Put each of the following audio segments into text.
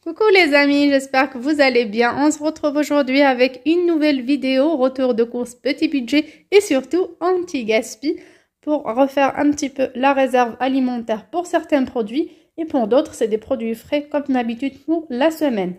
Coucou les amis, j'espère que vous allez bien. On se retrouve aujourd'hui avec une nouvelle vidéo, retour de course petit budget et surtout anti-gaspi pour refaire un petit peu la réserve alimentaire pour certains produits et pour d'autres c'est des produits frais comme d'habitude pour la semaine.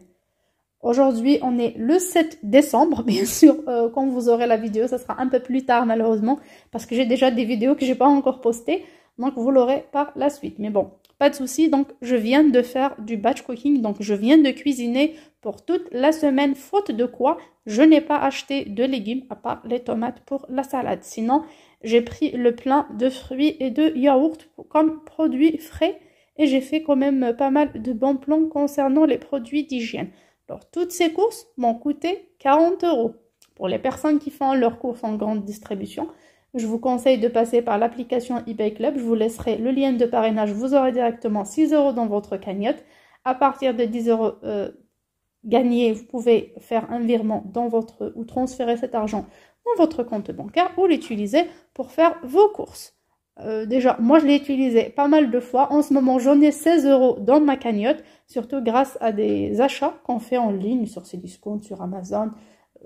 Aujourd'hui on est le 7 décembre, bien sûr quand vous aurez la vidéo ça sera un peu plus tard malheureusement parce que j'ai déjà des vidéos que j'ai pas encore postées donc vous l'aurez par la suite mais bon. Pas de souci, donc je viens de faire du batch cooking, donc je viens de cuisiner pour toute la semaine, faute de quoi je n'ai pas acheté de légumes à part les tomates pour la salade. Sinon, j'ai pris le plein de fruits et de yaourts comme produits frais et j'ai fait quand même pas mal de bons plans concernant les produits d'hygiène. Alors, toutes ces courses m'ont coûté 40 €. Pour les personnes qui font leurs courses en grande distribution, je vous conseille de passer par l'application eBay Club. Je vous laisserai le lien de parrainage. Vous aurez directement 6 € dans votre cagnotte. À partir de 10 € gagnés, vous pouvez faire un virement dans votre ou transférer cet argent dans votre compte bancaire ou l'utiliser pour faire vos courses. Déjà, moi je l'ai utilisé pas mal de fois. En ce moment, j'en ai 16 € dans ma cagnotte, surtout grâce à des achats qu'on fait en ligne sur Cdiscount, sur Amazon.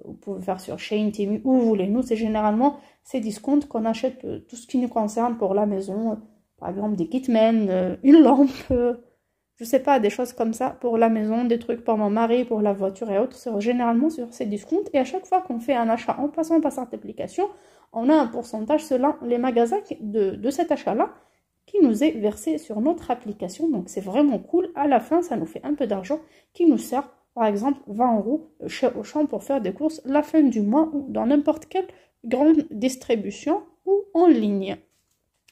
Vous pouvez faire sur Shein, Temu, où vous voulez. Nous, c'est généralement ces discounts qu'on achète tout ce qui nous concerne pour la maison. Par exemple, des kitmen, une lampe, je sais pas, des choses comme ça pour la maison, des trucs pour mon mari, pour la voiture et autres. C'est généralement sur ces discounts. Et à chaque fois qu'on fait un achat en passant par cette application, on a un pourcentage selon les magasins de cet achat-là qui nous est versé sur notre application. Donc, c'est vraiment cool. À la fin, ça nous fait un peu d'argent qui nous sert. Par exemple, 20 € chez Auchan pour faire des courses la fin du mois ou dans n'importe quelle grande distribution ou en ligne.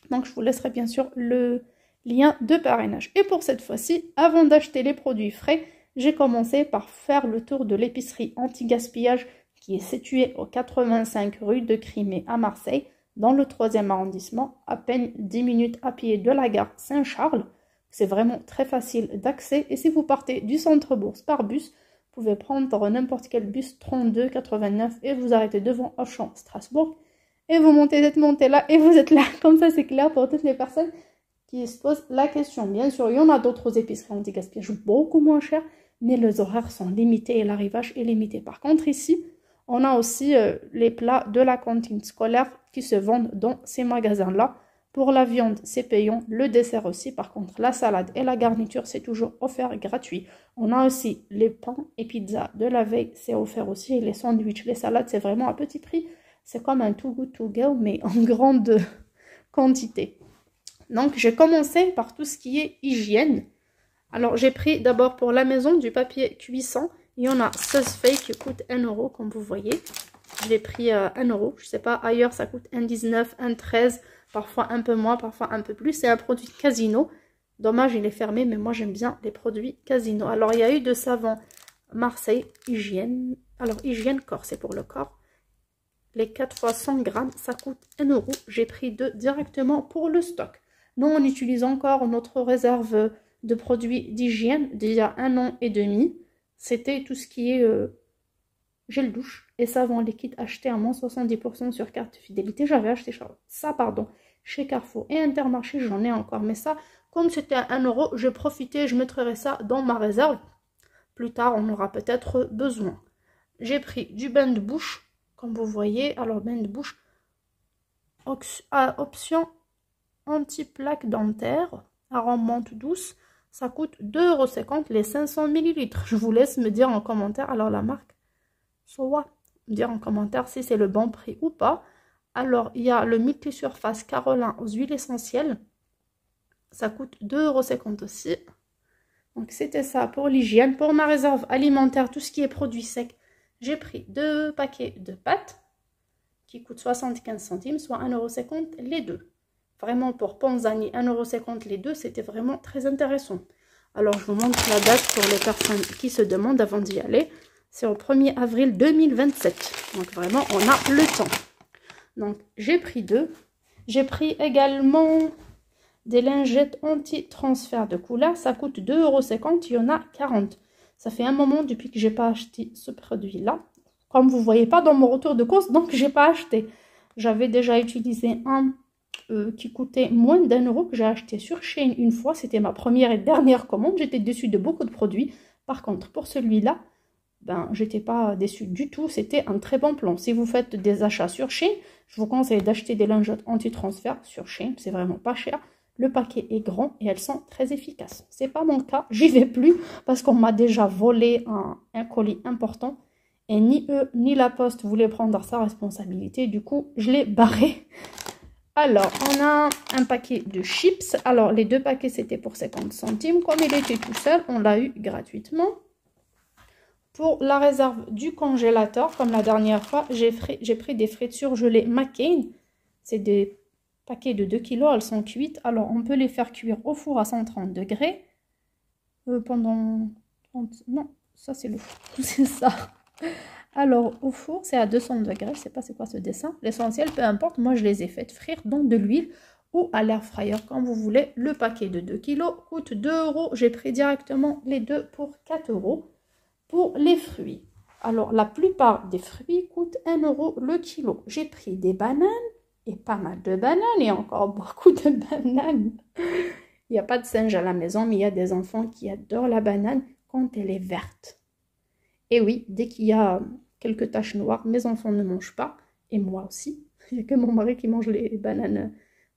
Donc, je vous laisserai bien sûr le lien de parrainage. Et pour cette fois-ci, avant d'acheter les produits frais, j'ai commencé par faire le tour de l'épicerie anti-gaspillage qui est située au 85 rue de Crimée à Marseille, dans le 3e arrondissement, à peine 10 minutes à pied de la gare Saint-Charles. C'est vraiment très facile d'accès et si vous partez du centre-bourse par bus, vous pouvez prendre n'importe quel bus 32,89 et vous arrêtez devant Auchan Strasbourg et vous montez cette montée-là et vous êtes là. Comme ça, c'est clair pour toutes les personnes qui se posent la question. Bien sûr, il y en a d'autres épiceries anti-gaspillage beaucoup moins chères, mais les horaires sont limités et l'arrivage est limité. Par contre, ici, on a aussi les plats de la cantine scolaire qui se vendent dans ces magasins-là. Pour la viande, c'est payant. Le dessert aussi. Par contre, la salade et la garniture, c'est toujours offert gratuit. On a aussi les pains et pizzas de la veille, c'est offert aussi. Et les sandwichs, les salades, c'est vraiment à petit prix. C'est comme un Too Good To Go, mais en grande quantité. Donc, j'ai commencé par tout ce qui est hygiène. Alors, j'ai pris d'abord pour la maison du papier cuisson. Il y en a 16 feuilles qui coûtent 1 €, comme vous voyez. Je l'ai pris à 1 €. Je sais pas, ailleurs, ça coûte 1,19 €, 1,13 €. Parfois un peu moins, parfois un peu plus. C'est un produit Casino. Dommage, il est fermé, mais moi j'aime bien les produits Casino. Alors, il y a eu de savon Marseille Hygiène. Alors, Hygiène Corps, c'est pour le corps. Les 4 fois 100 grammes, ça coûte 1 €. J'ai pris 2 directement pour le stock. Nous, on utilise encore notre réserve de produits d'hygiène d'il y a 1 an et demi. C'était tout ce qui est gel douche et savon liquide acheté à moins 70% sur carte fidélité. J'avais acheté ça, chez Carrefour et Intermarché, j'en ai encore. Mais ça, comme c'était à 1 €, j'ai profité, je mettrai ça dans ma réserve. Plus tard, on aura peut-être besoin. J'ai pris du bain de bouche, comme vous voyez. Alors, bain de bouche, option anti-plaque dentaire, arôme menthe douce. Ça coûte 2,50 € les 500 ml. Je vous laisse me dire en commentaire, alors la marque, soit dire en commentaire si c'est le bon prix ou pas. Alors, il y a le multisurface Carolin aux huiles essentielles. Ça coûte 2,50 € aussi. Donc, c'était ça pour l'hygiène. Pour ma réserve alimentaire, tout ce qui est produits secs, j'ai pris 2 paquets de pâtes qui coûtent 75 centimes, soit 1,50 € les deux. Vraiment, pour Panzani, 1,50 € les deux, c'était vraiment très intéressant. Alors, je vous montre la date pour les personnes qui se demandent avant d'y aller. C'est au 1er avril 2027. Donc, vraiment, on a le temps. Donc, j'ai pris 2. J'ai pris également des lingettes anti-transfert de couleur. Ça coûte 2,50 €. Il y en a 40. Ça fait un moment depuis que je n'ai pas acheté ce produit-là. Comme vous ne voyez pas dans mon retour de course, donc je n'ai pas acheté. J'avais déjà utilisé un qui coûtait moins d'1 € que j'ai acheté sur Shein une fois. C'était ma première et dernière commande. J'étais déçue de beaucoup de produits. Par contre, pour celui-là, ben, j'étais pas déçue du tout. C'était un très bon plan. Si vous faites des achats sur Shein, je vous conseille d'acheter des lingettes anti-transfert sur Shein. C'est vraiment pas cher. Le paquet est grand et elles sont très efficaces. C'est pas mon cas. J'y vais plus parce qu'on m'a déjà volé un colis important. Et ni eux, ni la poste voulaient prendre sa responsabilité. Du coup, je l'ai barré. Alors, on a un paquet de chips. Alors, les deux paquets, c'était pour 50 centimes. Comme il était tout seul, on l'a eu gratuitement. Pour la réserve du congélateur, comme la dernière fois, j'ai pris des frites surgelées McCain. C'est des paquets de 2 kg, elles sont cuites. Alors, on peut les faire cuire au four à 130 degrés. Pendant 30... Non, ça c'est le four, c'est ça. Alors, au four, c'est à 200 degrés. Je ne sais pas c'est quoi ce dessin. L'essentiel, peu importe, moi je les ai faites frire dans de l'huile ou à l'air fryer, quand vous voulez. Le paquet de 2 kg coûte 2 €. J'ai pris directement les deux pour 4 €. Pour les fruits, alors la plupart des fruits coûtent 1 € le kilo. J'ai pris des bananes et pas mal de bananes et encore beaucoup de bananes. Il n'y a pas de singe à la maison, mais il y a des enfants qui adorent la banane quand elle est verte. Et oui, dès qu'il y a quelques taches noires, mes enfants ne mangent pas, et moi aussi. Il n'y a que mon mari qui mange les bananes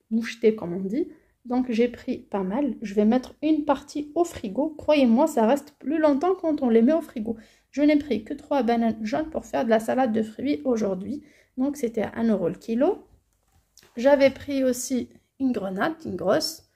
mouchetées, comme on dit. Donc j'ai pris pas mal. Je vais mettre une partie au frigo. Croyez-moi, ça reste plus longtemps quand on les met au frigo. Je n'ai pris que 3 bananes jaunes pour faire de la salade de fruits aujourd'hui. Donc c'était à 1 € le kilo. J'avais pris aussi une grenade, une grosse.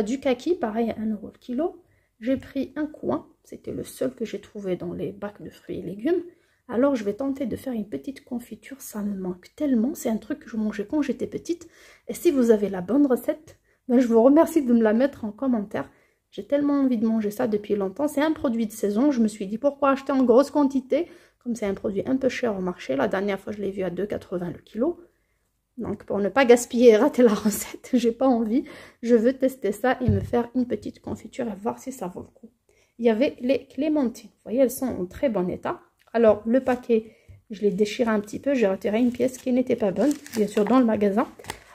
Du kaki, pareil à 1 € le kilo. J'ai pris un coin. C'était le seul que j'ai trouvé dans les bacs de fruits et légumes. Alors je vais tenter de faire une petite confiture. Ça me manque tellement. C'est un truc que je mangeais quand j'étais petite. Et si vous avez la bonne recette, ben, je vous remercie de me la mettre en commentaire. J'ai tellement envie de manger ça depuis longtemps. C'est un produit de saison. Je me suis dit pourquoi acheter en grosse quantité. Comme c'est un produit un peu cher au marché. La dernière fois, je l'ai vu à 2,80 € le kilo. Donc pour ne pas gaspiller et rater la recette, j'ai pas envie. Je veux tester ça et me faire une petite confiture et voir si ça vaut le coup. Il y avait les clémentines. Vous voyez, elles sont en très bon état. Alors le paquet, je l'ai déchiré un petit peu. J'ai retiré une pièce qui n'était pas bonne, bien sûr dans le magasin.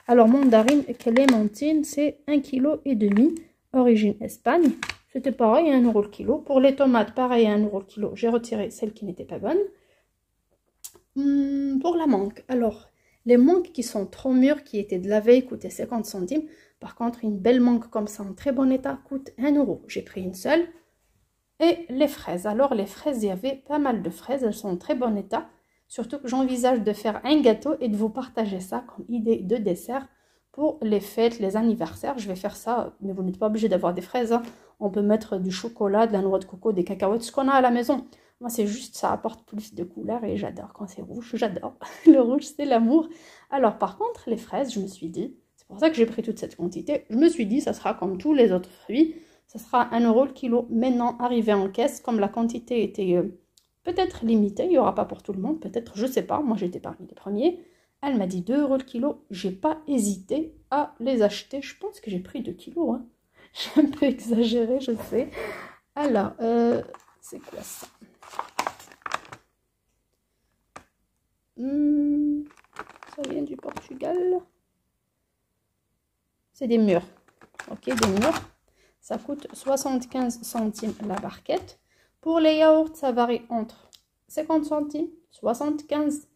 Alors, mandarine et clémentine, c'est 1,5 kg, origine Espagne. C'était pareil, 1 € le kilo. Pour les tomates, pareil, 1 € le kilo. J'ai retiré celles qui n'étaient pas bonnes. Pour la mangue, alors, les mangues qui sont trop mûres, qui étaient de la veille, coûtaient 50 centimes. Par contre, une belle mangue comme ça, en très bon état, coûte 1 €. J'ai pris une seule. Et les fraises. Alors, les fraises, il y avait pas mal de fraises. Elles sont en très bon état. Surtout que j'envisage de faire un gâteau et de vous partager ça comme idée de dessert pour les fêtes, les anniversaires. Je vais faire ça, mais vous n'êtes pas obligé d'avoir des fraises. Hein. On peut mettre du chocolat, de la noix de coco, des cacahuètes, ce qu'on a à la maison. Moi, c'est juste, ça apporte plus de couleurs et j'adore quand c'est rouge. J'adore. Le rouge, c'est l'amour. Alors, par contre, les fraises, je me suis dit, c'est pour ça que j'ai pris toute cette quantité. Je me suis dit, ça sera comme tous les autres fruits. Ça sera 1 € le kilo. Maintenant, arrivé en caisse, comme la quantité était... peut-être limité, il n'y aura pas pour tout le monde, peut-être, je ne sais pas, moi j'étais parmi les premiers. Elle m'a dit 2 € le kilo, j'ai pas hésité à les acheter, je pense que j'ai pris 2 kilos, hein. J'ai un peu exagéré, je sais. Alors, c'est quoi ça? Ça vient du Portugal. C'est des mûres, ok, des mûres. Ça coûte 75 centimes la barquette. Pour les yaourts, ça varie entre 50 centimes, 75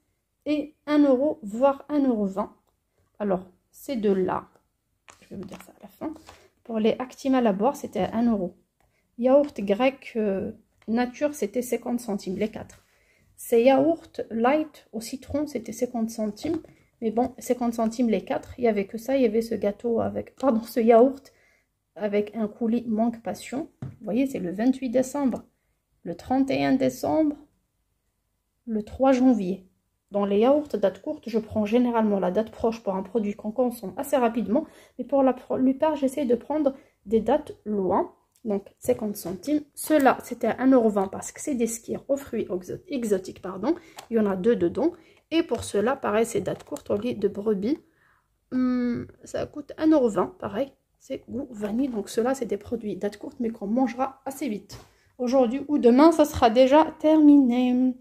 et 1 €, voire 1,20 €. Alors, ces deux-là, je vais vous dire ça à la fin. Pour les Actimel à boire, c'était 1 €. Yaourt grec nature, c'était 50 centimes, les 4. Ces yaourts light au citron, c'était 50 centimes. Mais bon, 50 centimes les 4. Il n'y avait que ça, il y avait ce gâteau avec, pardon, ce yaourt avec un coulis mangue passion. Vous voyez, c'est le 28 décembre. Le 31 décembre, le 3 janvier. Dans les yaourts date courte, je prends généralement la date proche pour un produit qu'on consomme assez rapidement. Mais pour la plupart, j'essaie de prendre des dates loin. Donc 50 centimes. Ceux-là, c'était 1,20 € parce que c'est des skirs aux fruits exotiques. Pardon. Il y en a 2 dedans. Et pour ceux-là, pareil, c'est date courte au lieu de brebis. Ça coûte 1,20 €, pareil. C'est goût vanille. Donc ceux-là, c'est des produits date courte, mais qu'on mangera assez vite. Aujourd'hui ou demain, ça sera déjà terminé.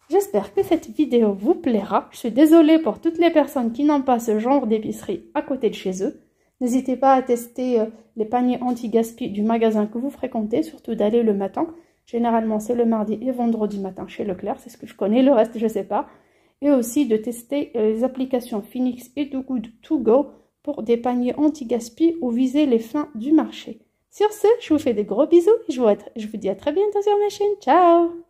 J'espère que cette vidéo vous plaira. Je suis désolée pour toutes les personnes qui n'ont pas ce genre d'épicerie à côté de chez eux. N'hésitez pas à tester les paniers anti-gaspi du magasin que vous fréquentez, surtout d'aller le matin. Généralement, c'est le mardi et vendredi matin chez Leclerc, c'est ce que je connais, le reste, je ne sais pas. Et aussi de tester les applications Phoenix et Do Good To Go pour des paniers anti-gaspi ou viser les fins du marché. Sur ce, je vous fais des gros bisous et je vous dis à très bientôt sur ma chaîne. Ciao!